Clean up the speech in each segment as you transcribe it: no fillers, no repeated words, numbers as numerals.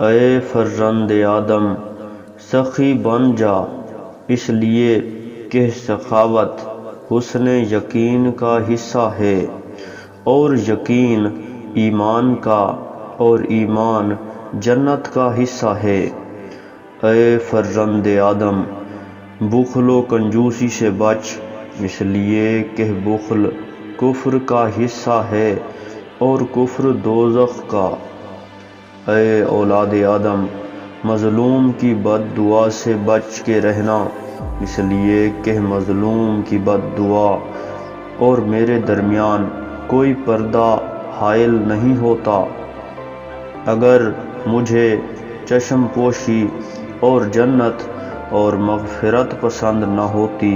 اے فرزند آدم سخی بن جا، اس لیے کہ سخاوت حسن یقین کا حصہ ہے، اور یقین ایمان کا، اور ایمان جنت کا حصہ ہے۔ اے فرزند آدم بخل و کنجوسی سے بچ، اس لیے کہ بخل کفر کا حصہ ہے، اور کفر دوزخ کا۔ اے اولاد آدم مظلوم کی بد دعا سے بچ کے رہنا، اس لیے کہ مظلوم کی بد دعا اور میرے درمیان کوئی پردہ حائل نہیں ہوتا۔ اگر مجھے چشم پوشی اور جنت اور مغفرت پسند نہ ہوتی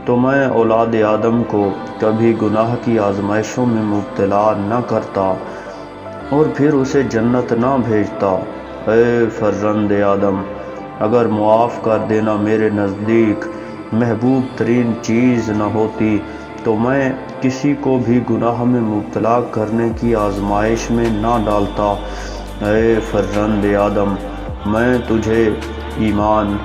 تو میں اولاد آدم کو کبھی گناہ کی آزمائشوں میں مبتلا نہ کرتا اور پھر اسے جنت نہ بھیجتا۔ اے فرزند آدم اگر معاف کر دینا میرے نزدیک محبوب ترین چیز نہ ہوتی تو میں کسی کو بھی گناہ میں مبتلا کرنے کی آزمائش میں نہ ڈالتا۔ اے فرزند آدم میں تجھے ایمان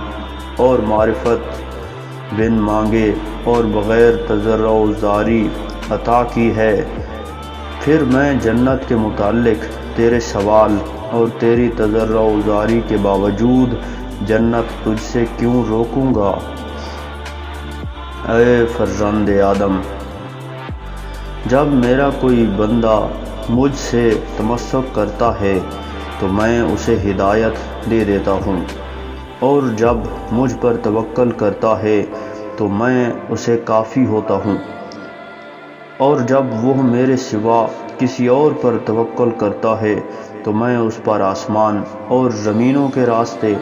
اور معرفت بن مانگے اور بغیر تضرع و زاری عطا کی ہے، پھر میں جنت کے متعلق تیرے سوال اور تیری تضرع و زاری کے باوجود جنت تجھ سے کیوں روکوں گا؟ اے فرزند آدم جب میرا کوئی بندہ مجھ سے تمسک کرتا ہے تو میں اسے ہدایت دے دیتا ہوں، اور جب مجھ پر توکل کرتا ہے تو میں اسے کافی ہوتا ہوں، اور جب وہ میرے سوا کسی اور پر توکل کرتا ہے تو میں اس پر آسمان اور زمینوں کے راستے